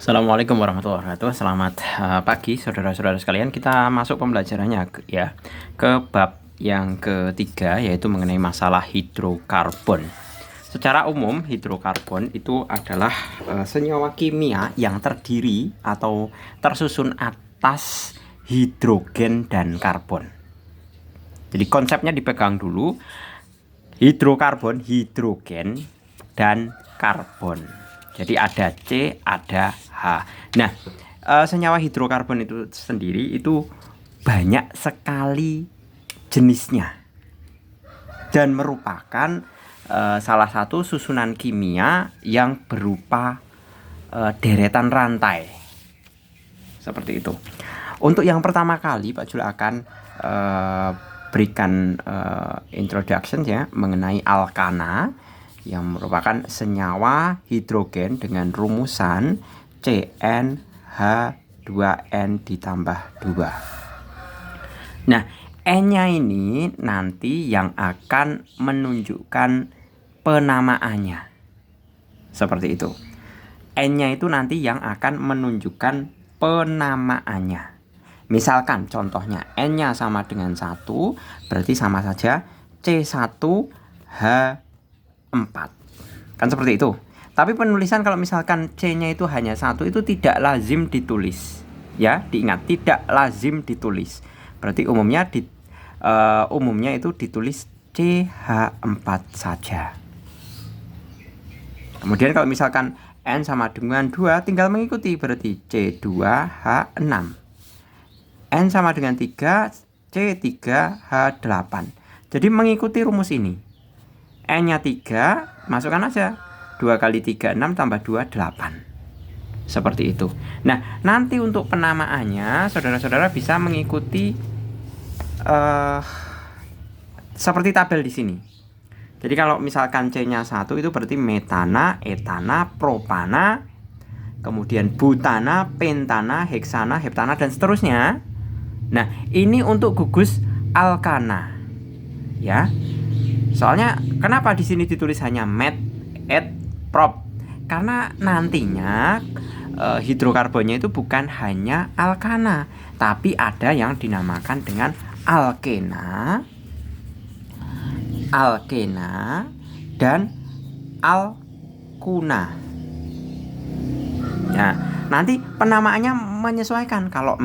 Assalamualaikum warahmatullahi wabarakatuh. Selamat pagi saudara-saudara sekalian. Kita masuk pembelajarannya ke bab yang ketiga, yaitu mengenai masalah hidrokarbon. Secara umum hidrokarbon itu adalah senyawa kimia yang terdiri atau tersusun atas hidrogen dan karbon. Jadi konsepnya dipegang dulu. Hidrokarbon, hidrogen dan karbon. Jadi ada C, ada H. Nah, senyawa hidrokarbon itu sendiri itu banyak sekali jenisnya dan merupakan salah satu susunan kimia yang berupa deretan rantai. Seperti itu. Untuk yang pertama kali Pak Jul akan berikan introduction ya mengenai alkana yang merupakan senyawa hidrogen dengan rumusan CnH2n ditambah 2. Nah, N-nya ini nanti yang akan menunjukkan penamaannya. Seperti itu. N-nya itu nanti yang akan menunjukkan penamaannya. Misalkan contohnya N-nya sama dengan 1, berarti sama saja C1H4. Kan seperti itu. Tapi penulisan kalau misalkan C-nya itu hanya 1 itu tidak lazim ditulis. Ya, diingat tidak lazim ditulis. Berarti umumnya itu ditulis CH4 saja. Kemudian kalau misalkan N sama dengan 2 tinggal mengikuti, berarti C2H6. N sama dengan 3, C3H8. Jadi mengikuti rumus ini. N-nya 3, masukkan aja. 2 kali 3, 6, tambah 2, 8. Seperti itu. Nah, nanti untuk penamaannya, saudara-saudara bisa mengikuti seperti tabel di sini. Jadi kalau misalkan C-nya 1 itu berarti metana, etana, propana, kemudian butana, pentana, heksana, heptana, dan seterusnya. Nah, ini untuk gugus alkana. Ya. Soalnya kenapa di sini ditulis hanya met, et, prop? Karena nantinya hidrokarbonnya itu bukan hanya alkana, tapi ada yang dinamakan dengan alkena, dan alkuna. Ya, nanti penamaannya menyesuaikan. Kalau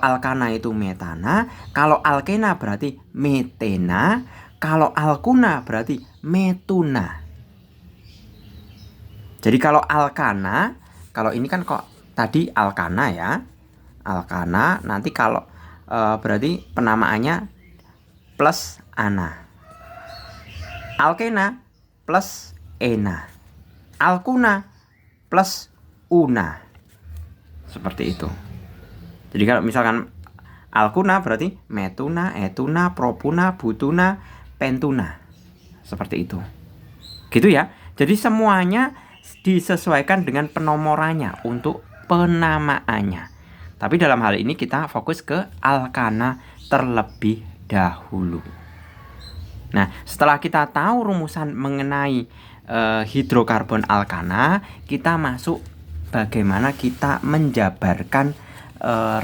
alkana itu metana, kalau alkena berarti metena, kalau alkuna berarti metuna. Jadi kalau alkana, kalau ini kan kok tadi alkana ya. Alkana nanti kalau berarti penamaannya plus ana. Alkena plus ena. Alkuna plus una. Seperti itu. Jadi kalau misalkan alkuna berarti metuna, etuna, propuna, butuna, pentuna. Seperti itu. Gitu ya. Jadi semuanya disesuaikan dengan penomorannya untuk penamaannya. Tapi dalam hal ini kita fokus ke alkana terlebih dahulu. Nah, setelah kita tahu rumusan mengenai hidrokarbon alkana, kita masuk bagaimana kita menjabarkan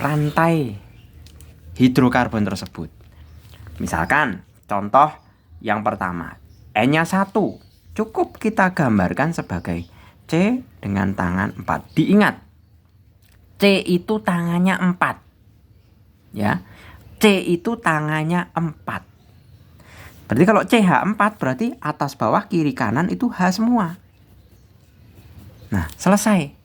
rantai hidrokarbon tersebut. Misalkan contoh yang pertama, N-nya 1, cukup kita gambarkan sebagai C dengan tangan 4. Diingat, C itu tangannya 4. Ya. C itu tangannya 4. Berarti kalau CH4 berarti atas bawah kiri kanan itu H semua. Nah, selesai.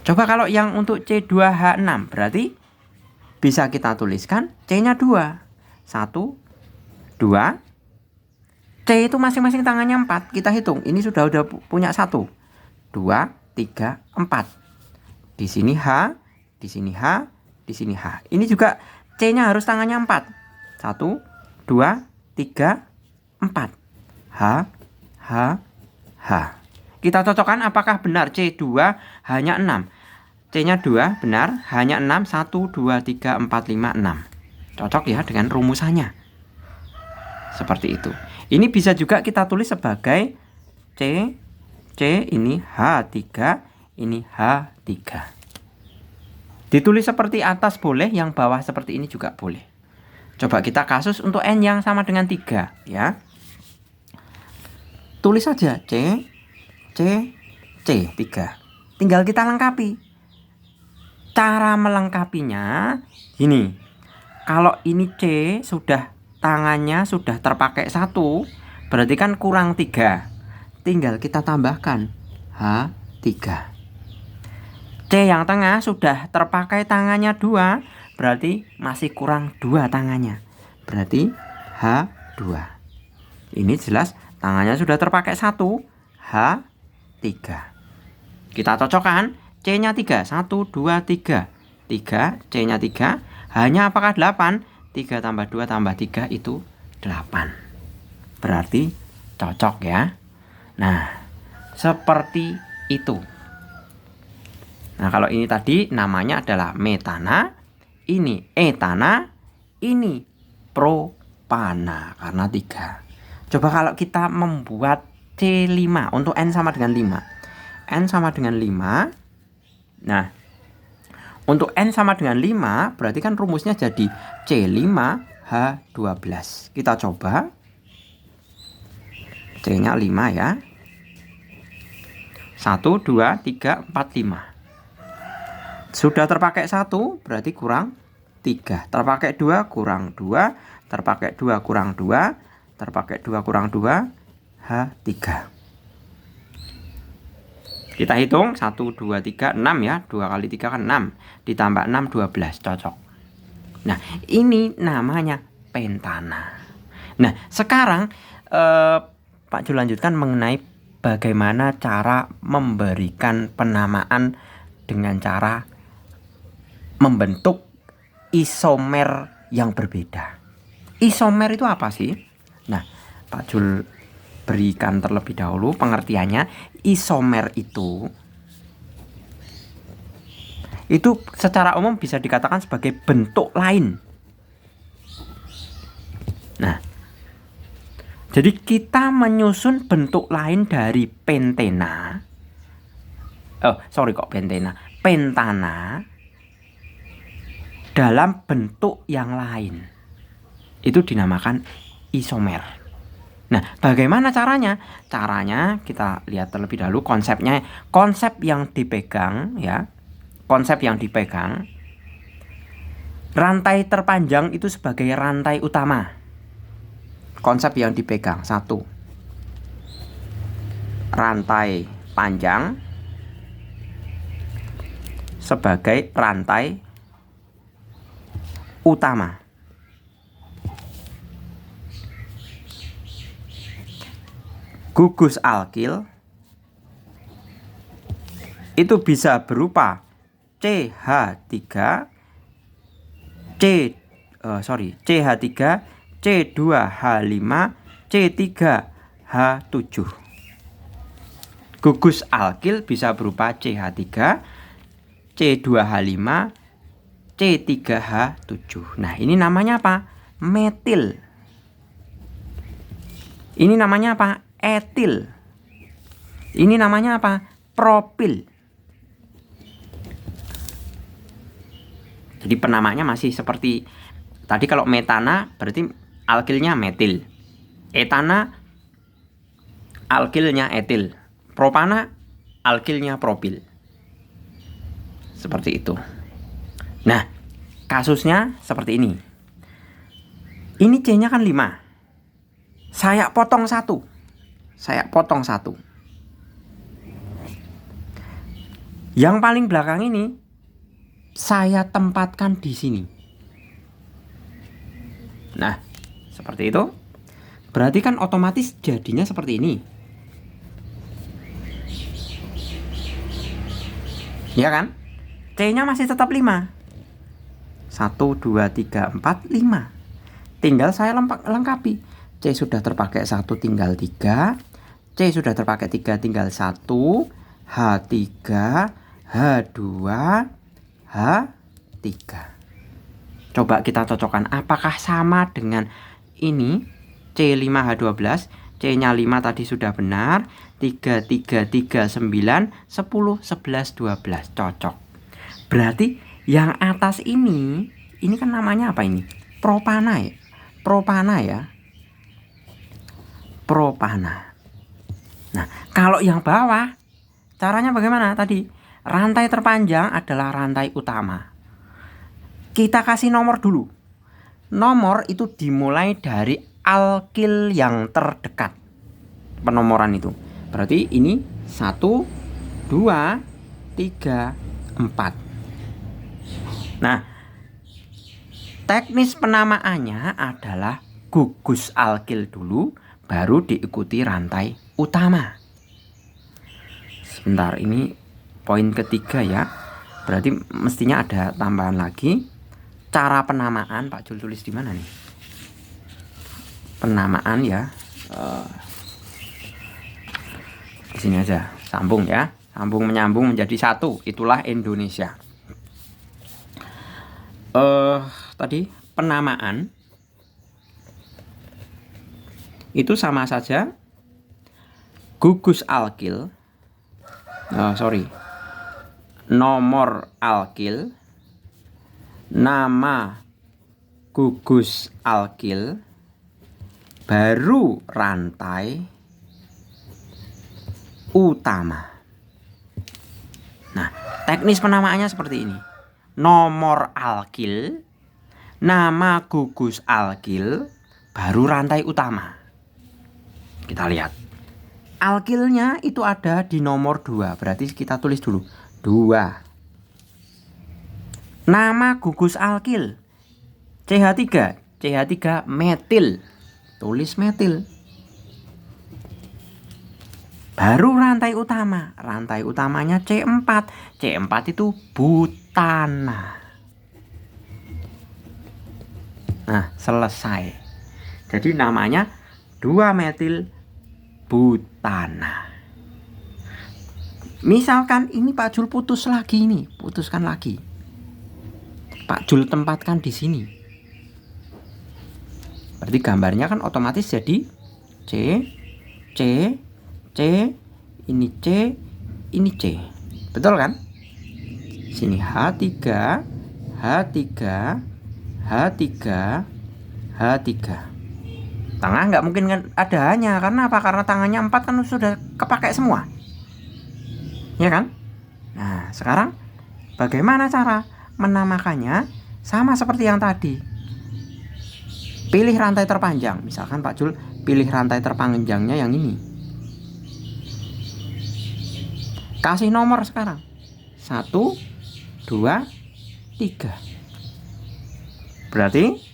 Coba kalau yang untuk C2H6 berarti bisa kita tuliskan C-nya 2. 1, 2. C itu masing-masing tangannya 4. Kita hitung. Ini sudah punya 1, 2, 3, 4. Di sini H, di sini H, di sini H. Ini juga C-nya harus tangannya 4. 1, 2, 3, 4. H, H, H. Kita cocokkan apakah benar C2 hanya 6. C-nya 2 benar, hanya 6. 1, 2, 3, 4, 5, 6. Cocok ya dengan rumusannya. Seperti itu. Ini bisa juga kita tulis sebagai C C, ini H3, ini H3. Ditulis seperti atas boleh, yang bawah seperti ini juga boleh. Coba kita kasus untuk N yang sama dengan 3 ya. Tulis saja C, C, C, 3. Tinggal kita lengkapi. Cara melengkapinya gini. Kalau ini C sudah tangannya sudah terpakai 1, berarti kan kurang 3. Tinggal kita tambahkan H3. C yang tengah sudah terpakai tangannya 2, berarti masih kurang 2 tangannya. Berarti H2. Ini jelas tangannya sudah terpakai 1, H3. Kita cocokkan C-nya 3, 1, 2, 3. 3, C-nya 3. H-nya apakah 8? 3 tambah 2 tambah 3 itu 8. Berarti cocok ya. Nah, seperti itu. Nah, kalau ini tadi namanya adalah metana, ini etana, ini propana karena 3. Coba kalau kita membuat C5 untuk N sama dengan 5. N sama dengan 5. Nah, untuk N sama dengan 5 berarti kan rumusnya jadi C5H12. Kita coba. C-nya 5 ya. 1, 2, 3, 4, 5. Sudah terpakai 1 berarti kurang 3. Terpakai 2 kurang 2. Terpakai 2 kurang 2. Terpakai 2 kurang 2. H3. Kita hitung 1, 2, 3, 6 ya. 2 kali 3 kan 6. Ditambah 6, 12. Cocok. Nah, ini namanya pentana. Nah, sekarang Pak Jul lanjutkan mengenai bagaimana cara memberikan penamaan dengan cara membentuk isomer yang berbeda. Isomer itu apa sih? Nah, Pak Jul berikan terlebih dahulu pengertiannya. Isomer itu secara umum bisa dikatakan sebagai bentuk lain. Nah, jadi kita menyusun bentuk lain dari pentana. Pentana dalam bentuk yang lain. Itu dinamakan isomer. Nah, bagaimana caranya? Caranya kita lihat terlebih dahulu konsepnya. Konsep yang dipegang ya. Konsep yang dipegang. Rantai terpanjang itu sebagai rantai utama. Konsep yang dipegang 1. Rantai panjang sebagai rantai utama. Gugus alkil itu bisa berupa CH3, CH3, C2H5, C3H7. Gugus alkil bisa berupa CH3, C2H5, C3H7. Nah, ini namanya apa? Metil. Ini namanya apa? Etil. Ini namanya apa? Propil. Jadi penamaannya masih seperti tadi. Kalau metana berarti alkilnya metil. Etana alkilnya etil. Propana alkilnya propil. Seperti itu. Nah, kasusnya seperti ini. Ini C-nya kan 5. Saya potong 1. Yang paling belakang ini saya tempatkan di sini. Nah, seperti itu. Berarti kan otomatis jadinya seperti ini. Ya kan? C-nya masih tetap 5. 1, 2, 3, 4, 5. Tinggal saya lengkapi. C sudah terpakai 1 tinggal 3. C sudah terpakai 3 tinggal 1. H3, H2, H3. Coba kita cocokkan apakah sama dengan ini. C5H12. C-nya 5 tadi sudah benar. 3, 3, 3, 9, 10, 11, 12. Cocok. Berarti yang atas ini kan namanya apa ini? Propana ya. Propana ya. Propana. Nah, kalau yang bawah caranya bagaimana tadi? Rantai terpanjang adalah rantai utama. Kita kasih nomor dulu. Nomor itu dimulai dari alkil yang terdekat. Penomoran itu. Berarti ini 1, 2, 3, 4. Nah, teknis penamaannya adalah gugus alkil dulu, baru diikuti rantai utama. Sebentar, ini poin ketiga ya. Berarti mestinya ada tambahan lagi. Cara penamaan, Pak Jul tulis di mana nih? Penamaan ya. Di sini aja, sambung ya. Sambung menyambung menjadi satu. Itulah Indonesia. Tadi penamaan itu sama saja gugus alkil, nomor alkil, nama gugus alkil, baru rantai utama. Nah, teknis penamaannya seperti ini. Nomor alkil, nama gugus alkil, baru rantai utama. Kita lihat. Alkilnya itu ada di nomor 2. Berarti kita tulis dulu 2. Nama gugus alkil CH3. CH3 metil. Tulis metil. Baru rantai utama. Rantai utamanya C4. C4 itu butana. Nah, selesai. Jadi namanya 2-metil butana. Misalkan ini Pak Jul putus lagi nih, putuskan lagi. Pak Jul tempatkan di sini. Berarti gambarnya kan otomatis jadi C, C, C, ini C, ini C. Betul kan? Sini H3, H3, H3, H3. Tengah nggak mungkin kan ada hanya. Karena apa? Karena tangannya 4 kan sudah kepakai semua. Ya kan? Nah, sekarang bagaimana cara menamakannya? Sama seperti yang tadi. Pilih rantai terpanjang. Misalkan Pak Jul pilih rantai terpanjangnya yang ini. Kasih nomor sekarang. 1, 2, 3. Berarti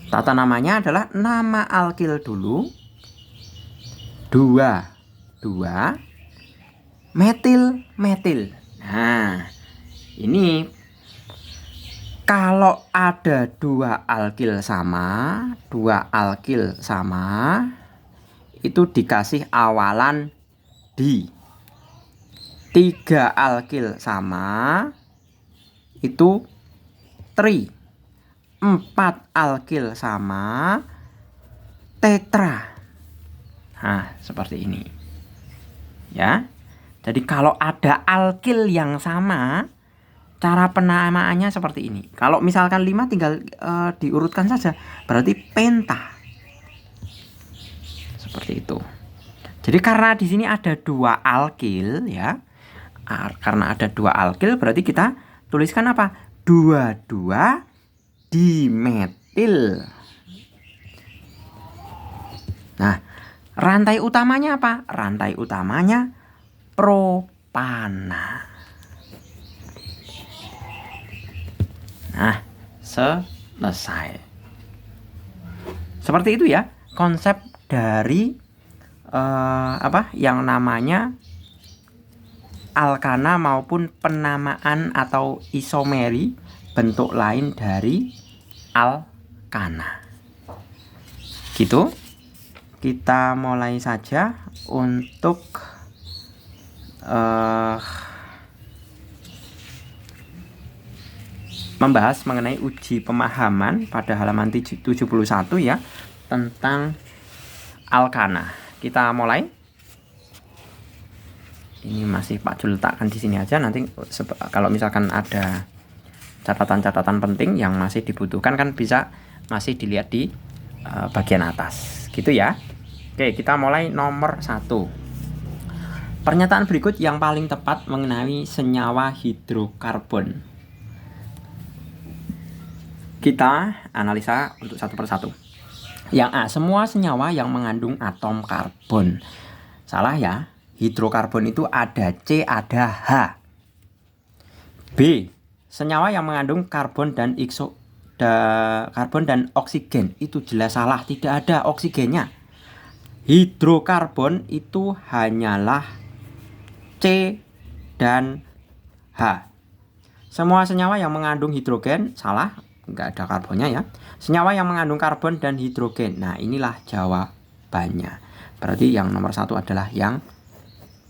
tata namanya adalah nama alkil dulu. 2, metil. Nah, ini kalau ada 2 alkil sama, itu dikasih awalan di. 3 alkil sama, itu tri. 4 alkil sama, tetra. Nah, seperti ini. Ya. Jadi kalau ada alkil yang sama, cara penamaannya seperti ini. Kalau misalkan 5 tinggal diurutkan saja. Berarti penta. Seperti itu. Jadi karena di sini ada 2 alkil ya. Karena ada 2 alkil berarti kita tuliskan apa? 2,2 dimetil. Nah, rantai utamanya apa? Rantai utamanya propana. Nah, selesai. Seperti itu ya konsep dari yang namanya alkana maupun penamaan atau isomeri, bentuk lain dari alkana. Gitu. Kita mulai saja untuk membahas mengenai uji pemahaman pada halaman 71 ya, tentang alkana. Kita mulai. Ini masih Pak Jul letakkan di sini aja. Nanti kalau misalkan ada catatan-catatan penting yang masih dibutuhkan kan bisa masih dilihat di bagian atas gitu ya. Oke, kita mulai nomor 1. Pernyataan berikut yang paling tepat mengenai senyawa hidrokarbon. Kita analisa untuk satu persatu. Yang A, semua senyawa yang mengandung atom karbon. Salah ya. Hidrokarbon itu ada C, ada H. B, senyawa yang mengandung karbon dan karbon dan oksigen. Itu jelas salah, tidak ada oksigennya. Hidrokarbon itu hanyalah C dan H. Semua senyawa yang mengandung hidrogen, salah, nggak ada karbonnya ya. Senyawa yang mengandung karbon dan hidrogen. Nah, inilah jawabannya. Berarti yang nomor 1 adalah yang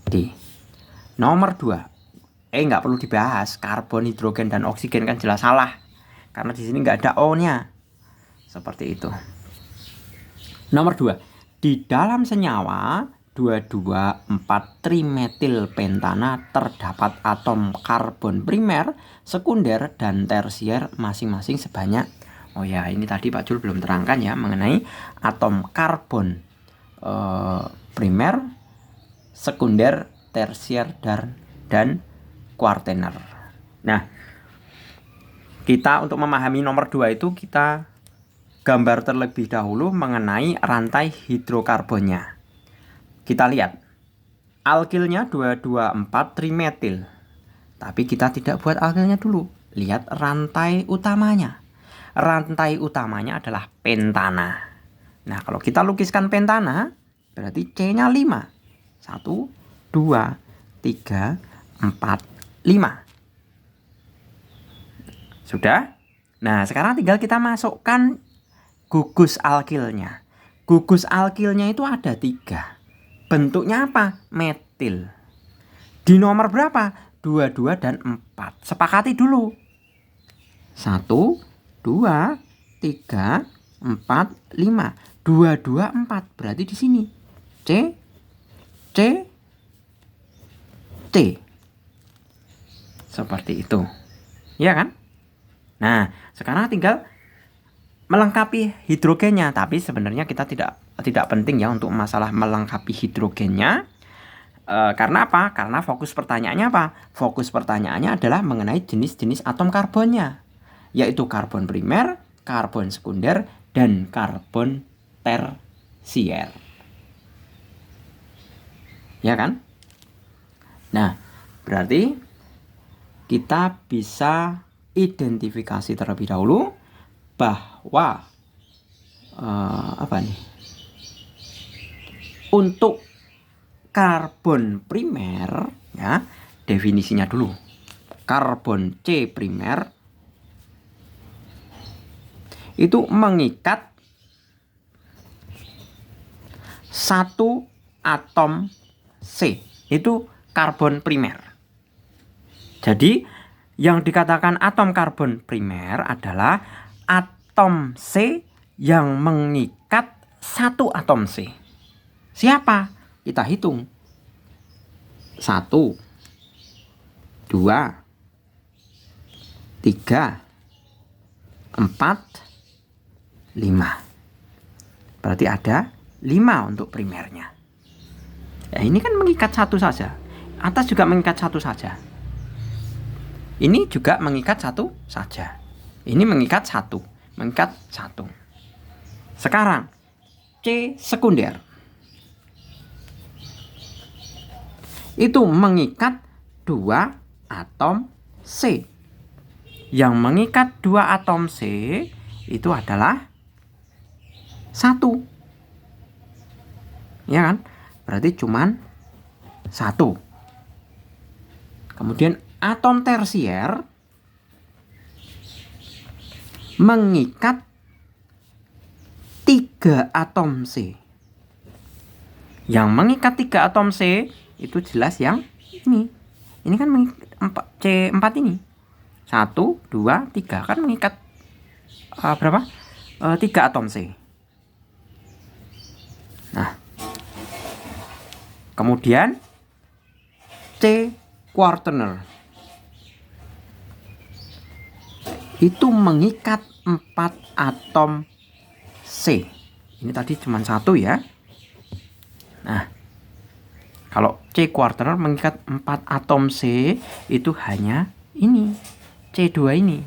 D. Nomor 2. Nggak perlu dibahas. Karbon, hidrogen, dan oksigen kan jelas salah. Karena di sini nggak ada O-nya. Seperti itu. Nomor 2. Di dalam senyawa 2,2,4-trimetilpentana terdapat atom karbon primer, sekunder, dan tersier masing-masing sebanyak. Oh ya, ini tadi Pak Jul belum terangkan ya mengenai atom karbon primer, sekunder, tersier, dan kuartener. Nah, kita untuk memahami nomor 2 itu kita gambar terlebih dahulu mengenai rantai hidrokarbonnya. Kita lihat, alkilnya 2,2,4-trimetil. Tapi kita tidak buat alkilnya dulu. Lihat rantai utamanya. Rantai utamanya adalah pentana. Nah, kalau kita lukiskan pentana, berarti C-nya 5. 1, 2, 3, 4, 5. Sudah? Nah, sekarang tinggal kita masukkan gugus alkilnya. Gugus alkilnya itu ada 3. Bentuknya apa? Metil. Di nomor berapa? 2, 2, dan 4. Sepakati dulu. 1, 2, 3, 4, 5. 2, 2, 4. Berarti di sini. C, C, T. Seperti itu. Ya kan? Nah, sekarang tinggal melengkapi hidrogennya. Tapi sebenarnya kita tidak penting ya untuk masalah melengkapi hidrogennya. Karena apa? Karena fokus pertanyaannya apa? Fokus pertanyaannya adalah mengenai jenis-jenis atom karbonnya. Yaitu karbon primer, karbon sekunder, dan karbon tersier. Ya kan? Nah, berarti kita bisa identifikasi terlebih dahulu bahwa untuk karbon primer ya, definisinya dulu. Karbon C primer itu mengikat satu atom C. Itu karbon primer. Jadi yang dikatakan atom karbon primer adalah atom C yang mengikat satu atom C. Siapa? Kita hitung. 1, 2, 3, 4, 5. Berarti ada 5 untuk primernya. Ya, ini kan mengikat satu saja. Atas juga mengikat satu saja. Ini juga mengikat satu saja. Ini mengikat satu. Mengikat satu. Sekarang C sekunder. Itu mengikat 2 atom C. Yang mengikat 2 atom C itu adalah 1. Ya kan? Berarti cuman 1. Kemudian atom tersier mengikat 3 atom C. Yang mengikat 3 atom C itu jelas yang ini. Ini kan C4 ini. 1, 2, 3 kan mengikat berapa? 3 atom C. Nah, kemudian C quaterner itu mengikat 4 atom C. Ini tadi cuma 1 ya. Nah, kalau C quaterner mengikat 4 atom C itu hanya ini, C2 ini.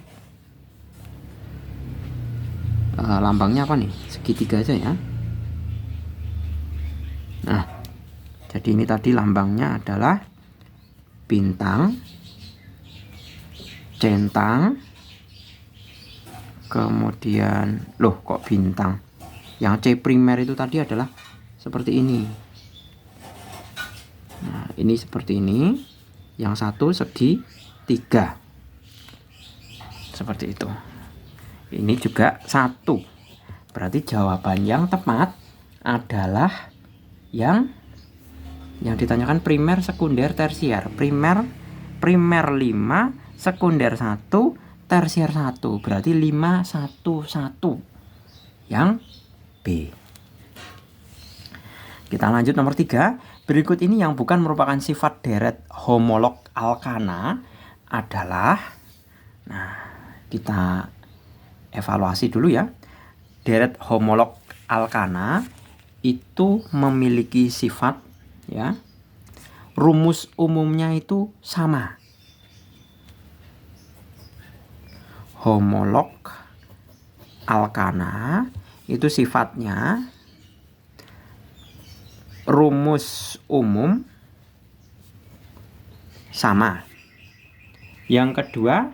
Lambangnya apa nih? Segitiga aja ya. Nah, jadi ini tadi lambangnya adalah bintang, centang, kemudian loh kok bintang. Yang C primer itu tadi adalah seperti ini. Nah, ini seperti ini. Yang satu segitiga. Seperti itu. Ini juga 1. Berarti jawaban yang tepat adalah yang ditanyakan primer, sekunder, tersier. Primer 5, sekunder 1, tersier 1. Berarti 5, 1, 1. Yang B. Kita lanjut nomor 3. Berikut ini yang bukan merupakan sifat deret homolog alkana adalah, nah, kita evaluasi dulu ya. Deret homolog alkana itu memiliki sifat ya, rumus umumnya itu sama. Homolog alkana itu sifatnya rumus umum sama. Yang kedua,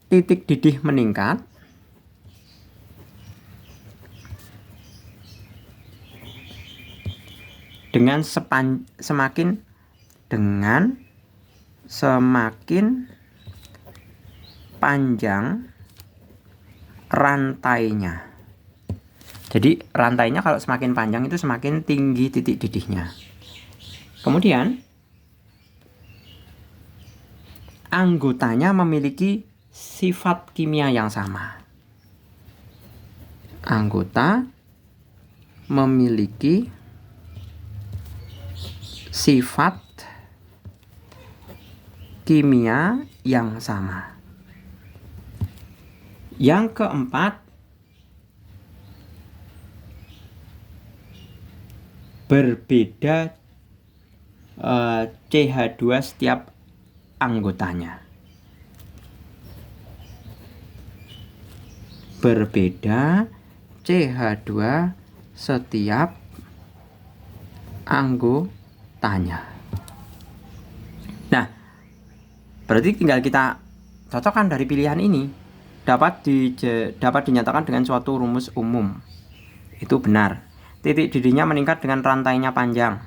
titik didih meningkat. Dengan semakin panjang rantainya. Jadi rantainya kalau semakin panjang itu semakin tinggi titik didihnya. Kemudian anggotanya memiliki sifat kimia yang sama. Anggota memiliki sifat kimia yang sama. Yang keempat, berbeda CH2 setiap anggotanya. Berbeda CH2 setiap anggotanya. Nah, berarti tinggal kita cocokkan dari pilihan ini. Dapat dinyatakan dengan suatu rumus umum. Itu benar. Titik didihnya meningkat dengan rantainya panjang.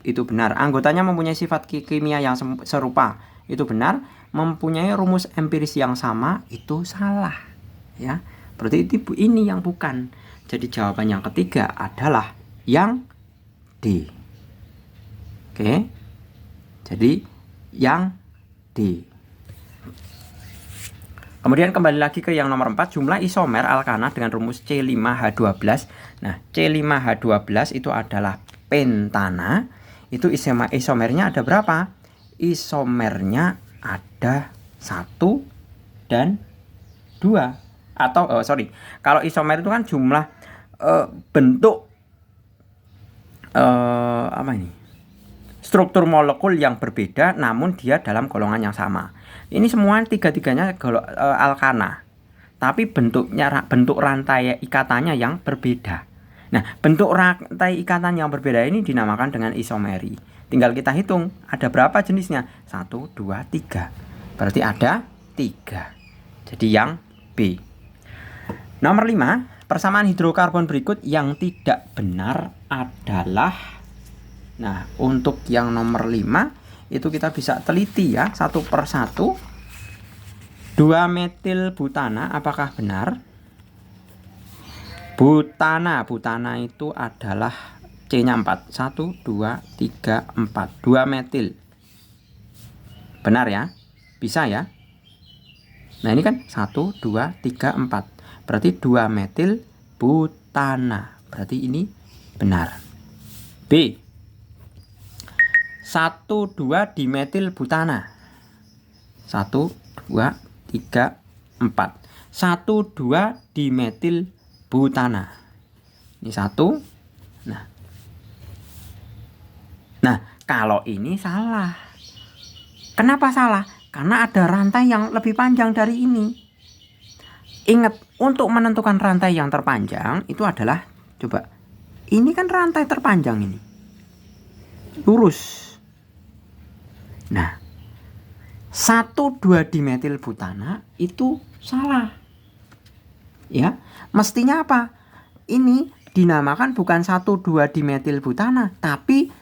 Itu benar. Anggotanya mempunyai sifat kimia yang serupa. Itu benar. Mempunyai rumus empiris yang sama. Itu salah. Ya, berarti ini yang bukan. Jadi jawaban yang ketiga adalah yang D. Oke. Jadi yang D. Kemudian kembali lagi ke yang nomor 4, jumlah isomer alkana dengan rumus C5H12. Nah, C5H12 itu adalah pentana. Itu isomernya ada berapa? Isomernya ada 1 dan 2. Atau kalau isomer itu kan jumlah bentuk struktur molekul yang berbeda namun dia dalam golongan yang sama. Ini semua tiga-tiganya alkana, tapi bentuk rantai ikatannya yang berbeda. Nah, bentuk rantai ikatan yang berbeda ini dinamakan dengan isomeri. Tinggal kita hitung ada berapa jenisnya. 1, 2, 3. Berarti ada 3. Jadi yang B. Nomor 5, persamaan hidrokarbon berikut yang tidak benar adalah, nah, untuk yang nomor 5 itu kita bisa teliti ya satu per satu. 2-metil butana apakah benar? Butana itu adalah C-nya 4. 1, 2, 3, 4. 2-metil. Benar ya? Bisa ya? Nah, ini kan 1, 2, 3, 4. Berarti 2-metil butana. Berarti ini benar. B. 1,2 dimetil butana. 1, 2, 3, 4. 1,2 dimetil butana. Ini 1. Nah, kalau ini salah. Kenapa salah? Karena ada rantai yang lebih panjang dari ini. Ingat, untuk menentukan rantai yang terpanjang itu adalah, coba, ini kan rantai terpanjang ini. Lurus. Nah, 1,2 dimetil butana itu salah. Ya, mestinya apa? Ini dinamakan bukan 1,2 dimetil butana, tapi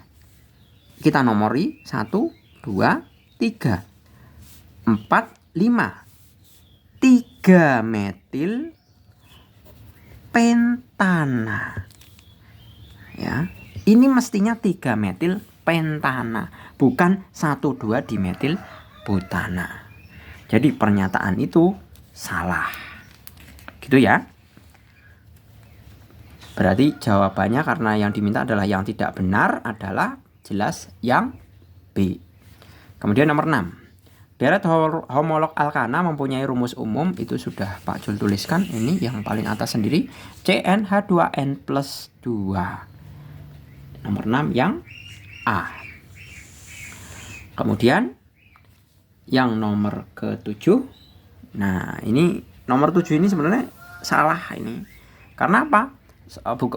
kita nomori 1, 2, 3, 4, 5. 3 metil pentana. Ya, ini mestinya 3 metil pentana, bukan 1,2 dimetil butana. Jadi pernyataan itu salah. Gitu ya. Berarti jawabannya, karena yang diminta adalah yang tidak benar, adalah jelas yang B. Kemudian nomor 6. Deret homolog alkana mempunyai rumus umum. Itu sudah Pak Jul tuliskan. Ini yang paling atas sendiri. CnH2n plus 2. Nomor 6 yang A. Kemudian yang nomor ke-7. Nah, ini nomor 7 ini sebenarnya salah ini. Karena apa?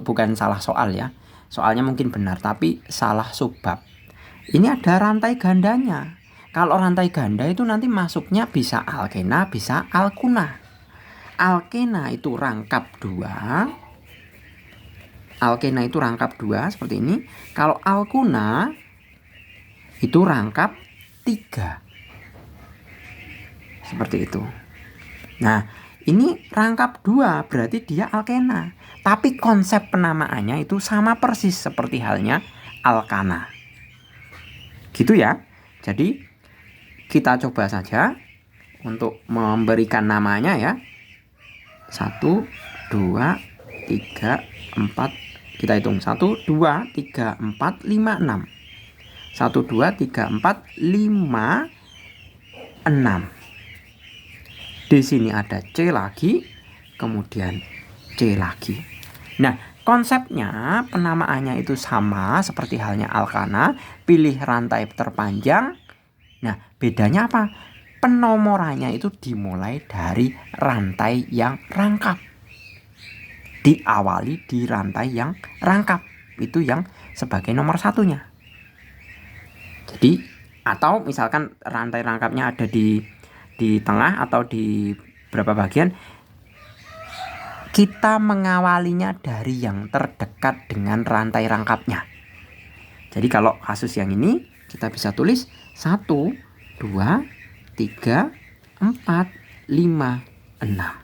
Bukan salah soal ya. Soalnya mungkin benar, tapi salah subbab. Ini ada rantai gandanya. Kalau rantai ganda itu nanti masuknya bisa alkena, bisa alkuna. Alkena itu rangkap 2. Alkena itu rangkap 2 seperti ini. Kalau alkuna itu rangkap 3. Seperti itu. Nah, ini rangkap 2 berarti dia alkena. Tapi konsep penamaannya itu sama persis seperti halnya alkana. Gitu ya. Jadi kita coba saja untuk memberikan namanya ya. 1, 2, 3, 4. Kita hitung 1, 2, 3, 4, 5, 6. 1, 2, 3, 4, 5, 6. Di sini ada C lagi, kemudian C lagi. Nah, konsepnya penamaannya itu sama seperti halnya alkana, pilih rantai terpanjang. Nah, bedanya apa? Penomorannya itu dimulai dari rantai yang rangkap. Diawali di rantai yang rangkap. Itu yang sebagai nomor 1-nya. Jadi, atau misalkan rantai rangkapnya ada di tengah atau di berapa bagian, kita mengawalinya dari yang terdekat dengan rantai rangkapnya. Jadi kalau kasus yang ini kita bisa tulis 1, 2, 3, 4, 5, 6.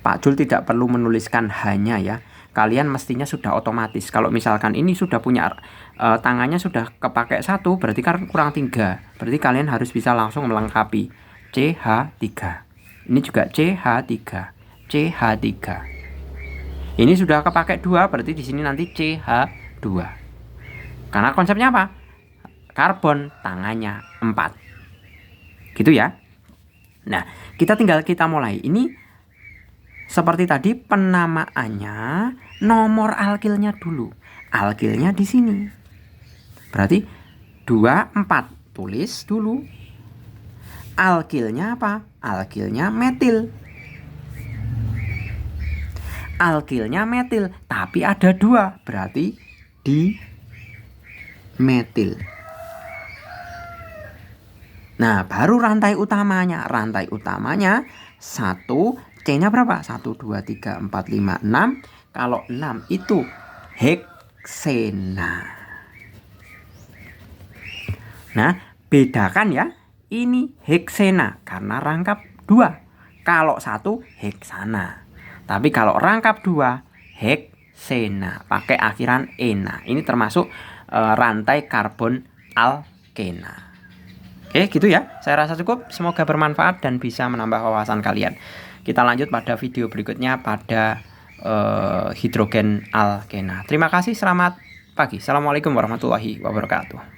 Pak Jul tidak perlu menuliskan hanya ya. Kalian mestinya sudah otomatis. Kalau misalkan ini sudah punya tangannya sudah kepakai 1, berarti kan kurang 3. Berarti kalian harus bisa langsung melengkapi CH3. Ini juga CH3. CH3. Ini sudah kepakai 2, berarti di sini nanti CH2. Karena konsepnya apa? Karbon tangannya 4. Gitu ya. Nah, kita mulai. Ini seperti tadi penamaannya, nomor alkilnya dulu. Alkilnya di sini. Berarti 2, 4. Tulis dulu. Alkilnya apa? Alkilnya metil. Alkilnya metil, tapi ada 2. Berarti di metil. Nah, baru rantai utamanya. Rantai utamanya 1, C-nya berapa? 1, 2, 3, 4, 5, 6. Kalau 6 itu heksena. Nah, bedakan ya. Ini heksena karena rangkap 2. Kalau 1 heksana. Tapi kalau rangkap 2 heksena. Pakai akhiran ena. Ini termasuk rantai karbon alkena. Oke, gitu ya. Saya rasa cukup. Semoga bermanfaat dan bisa menambah wawasan kalian. Kita lanjut pada video berikutnya pada hidrogen alkena. Terima kasih, selamat pagi. Assalamualaikum warahmatullahi wabarakatuh.